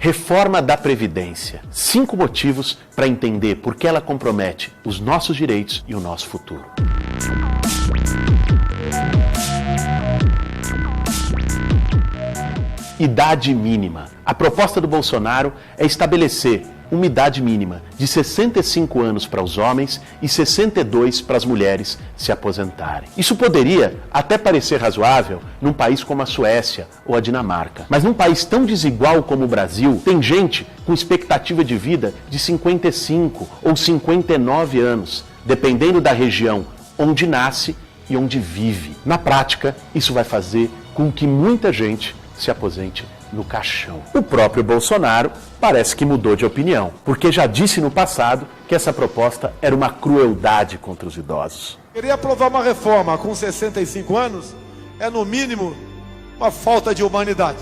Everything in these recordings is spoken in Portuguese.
Reforma da Previdência. 5 motivos para entender por que ela compromete os nossos direitos e o nosso futuro. Idade mínima. A proposta do Bolsonaro é estabelecer uma idade mínima de 65 anos para os homens e 62 para as mulheres se aposentarem. Isso poderia até parecer razoável num país como a Suécia ou a Dinamarca. Mas num país tão desigual como o Brasil, tem gente com expectativa de vida de 55 ou 59 anos, dependendo da região onde nasce e onde vive. Na prática, isso vai fazer com que muita gente se aposente no caixão. O próprio Bolsonaro parece que mudou de opinião, porque já disse no passado que essa proposta era uma crueldade contra os idosos. Querer aprovar uma reforma com 65 anos é, no mínimo, uma falta de humanidade.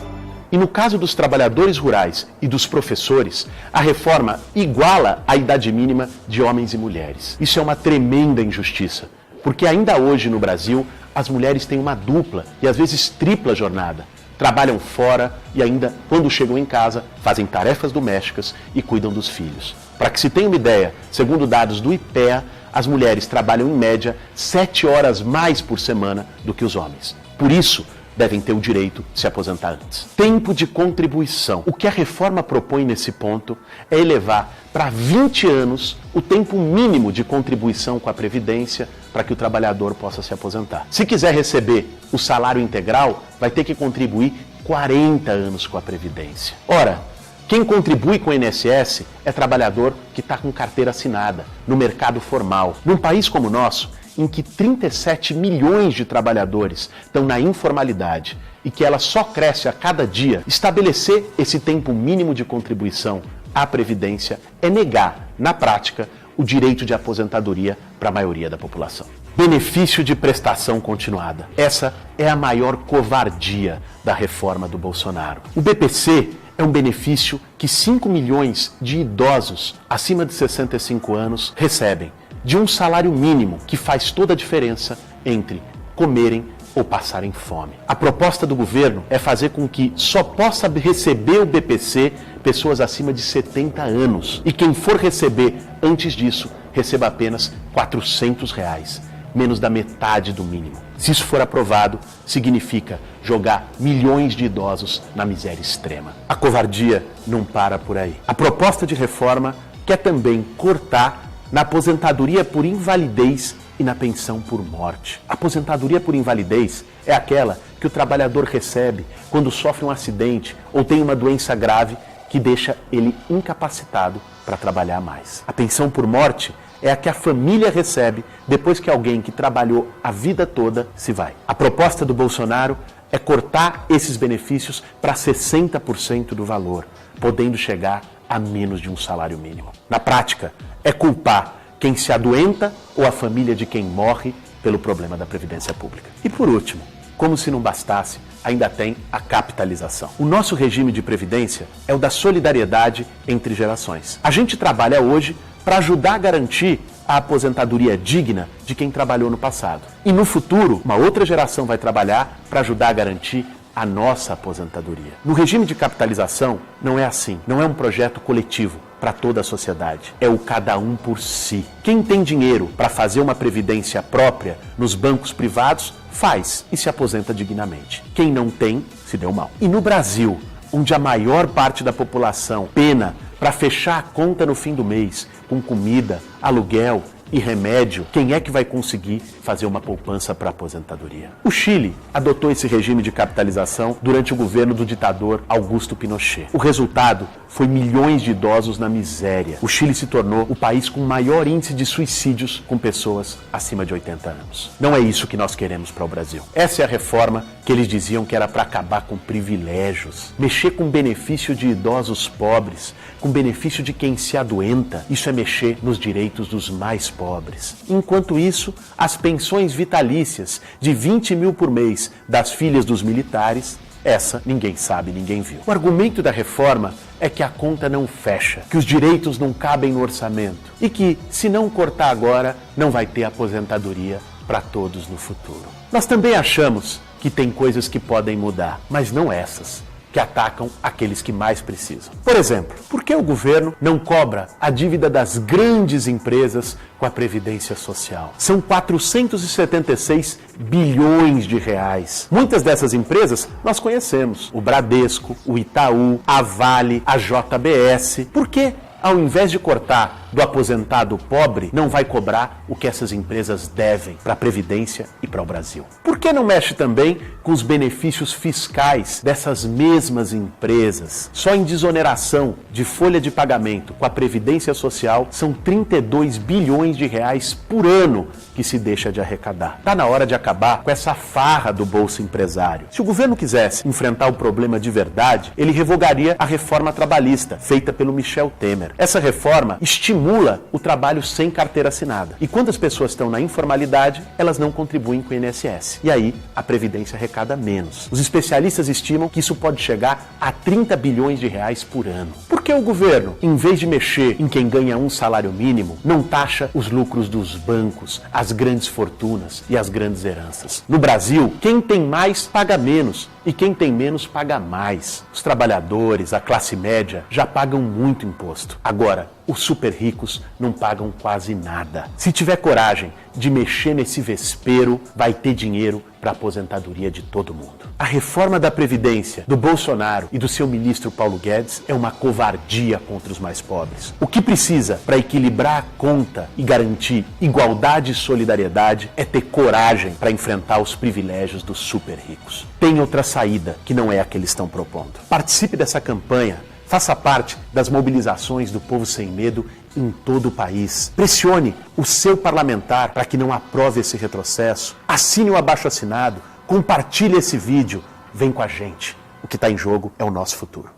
E no caso dos trabalhadores rurais e dos professores, a reforma iguala a idade mínima de homens e mulheres. Isso é uma tremenda injustiça, porque ainda hoje no Brasil, as mulheres têm uma dupla e às vezes tripla jornada. Trabalham fora e ainda, quando chegam em casa, fazem tarefas domésticas e cuidam dos filhos. Para que se tenha uma ideia, segundo dados do IPEA, as mulheres trabalham em média 7 horas mais por semana do que os homens. Por isso, devem ter o direito de se aposentar antes. Tempo de contribuição. O que a reforma propõe nesse ponto é elevar para 20 anos o tempo mínimo de contribuição com a Previdência para que o trabalhador possa se aposentar. Se quiser receber o salário integral, vai ter que contribuir 40 anos com a Previdência. Ora, quem contribui com o INSS é trabalhador que está com carteira assinada, no mercado formal. Num país como o nosso, em que 37 milhões de trabalhadores estão na informalidade e que ela só cresce a cada dia, estabelecer esse tempo mínimo de contribuição à Previdência é negar, na prática, o direito de aposentadoria para a maioria da população. Benefício de prestação continuada. Essa é a maior covardia da reforma do Bolsonaro. O BPC é um benefício que 5 milhões de idosos acima de 65 anos recebem, de um salário mínimo que faz toda a diferença entre comerem ou passarem fome. A proposta do governo é fazer com que só possa receber o BPC pessoas acima de 70 anos. E quem for receber antes disso, receba apenas R$400, menos da metade do mínimo. Se isso for aprovado, significa jogar milhões de idosos na miséria extrema. A covardia não para por aí. A proposta de reforma quer também cortar na aposentadoria por invalidez e na pensão por morte. A aposentadoria por invalidez é aquela que o trabalhador recebe quando sofre um acidente ou tem uma doença grave que deixa ele incapacitado para trabalhar mais. A pensão por morte é a que a família recebe depois que alguém que trabalhou a vida toda se vai. A proposta do Bolsonaro é cortar esses benefícios para 60% do valor, podendo chegar a menos de um salário mínimo. Na prática, é culpar quem se adoenta ou a família de quem morre pelo problema da Previdência Pública. E por último, como se não bastasse, ainda tem a capitalização. O nosso regime de previdência é o da solidariedade entre gerações. A gente trabalha hoje para ajudar a garantir a aposentadoria digna de quem trabalhou no passado. E no futuro, uma outra geração vai trabalhar para ajudar a garantir a nossa aposentadoria. No regime de capitalização, não é assim. Não é um projeto coletivo para toda a sociedade. É o cada um por si. Quem tem dinheiro para fazer uma previdência própria nos bancos privados, faz e se aposenta dignamente. Quem não tem, se deu mal. E no Brasil, onde a maior parte da população pena para fechar a conta no fim do mês, com comida, aluguel e remédio, quem é que vai conseguir fazer uma poupança para a aposentadoria? O Chile adotou esse regime de capitalização durante o governo do ditador Augusto Pinochet. O resultado foi milhões de idosos na miséria. O Chile se tornou o país com maior índice de suicídios com pessoas acima de 80 anos. Não é isso que nós queremos para o Brasil. Essa é a reforma que eles diziam que era para acabar com privilégios, mexer com benefício de idosos pobres, com benefício de quem se adoenta. Isso é mexer nos direitos dos mais pobres. Enquanto isso, as pensões vitalícias de 20 mil por mês das filhas dos militares, essa ninguém sabe, ninguém viu. O argumento da reforma é que a conta não fecha, que os direitos não cabem no orçamento e que, se não cortar agora, não vai ter aposentadoria para todos no futuro. Nós também achamos que tem coisas que podem mudar, mas não essas. que atacam aqueles que mais precisam. Por exemplo, por que o governo não cobra a dívida das grandes empresas com a Previdência Social? São 476 bilhões de reais. Muitas dessas empresas nós conhecemos: o Bradesco, o Itaú, a Vale, a JBS. Por que, ao invés de cortar do aposentado pobre, não vai cobrar o que essas empresas devem para a Previdência e para o Brasil? Por que não mexe também com os benefícios fiscais dessas mesmas empresas? Só em desoneração de folha de pagamento com a Previdência Social são 32 bilhões de reais por ano que se deixa de arrecadar. Está na hora de acabar com essa farra do Bolsa Empresário. Se o governo quisesse enfrentar o problema de verdade, ele revogaria a reforma trabalhista feita pelo Michel Temer. Essa reforma estimula o trabalho sem carteira assinada. E quando as pessoas estão na informalidade, elas não contribuem com o INSS. E aí, a Previdência arrecada menos. Os especialistas estimam que isso pode chegar a 30 bilhões de reais por ano. Por que o governo, em vez de mexer em quem ganha um salário mínimo, não taxa os lucros dos bancos, as grandes fortunas e as grandes heranças? No Brasil, quem tem mais paga menos e quem tem menos paga mais. Os trabalhadores, a classe média, já pagam muito imposto. Agora, os super ricos não pagam quase nada. Se tiver coragem de mexer nesse vespeiro, vai ter dinheiro para a aposentadoria de todo mundo. A reforma da Previdência do Bolsonaro e do seu ministro Paulo Guedes é uma covardia contra os mais pobres. O que precisa para equilibrar a conta e garantir igualdade e solidariedade é ter coragem para enfrentar os privilégios dos super ricos. Tem outra saída que não é a que eles estão propondo. Participe dessa campanha. Faça parte das mobilizações do Povo Sem Medo em todo o país. Pressione o seu parlamentar para que não aprove esse retrocesso. Assine o abaixo-assinado. Compartilhe esse vídeo. Vem com a gente. O que está em jogo é o nosso futuro.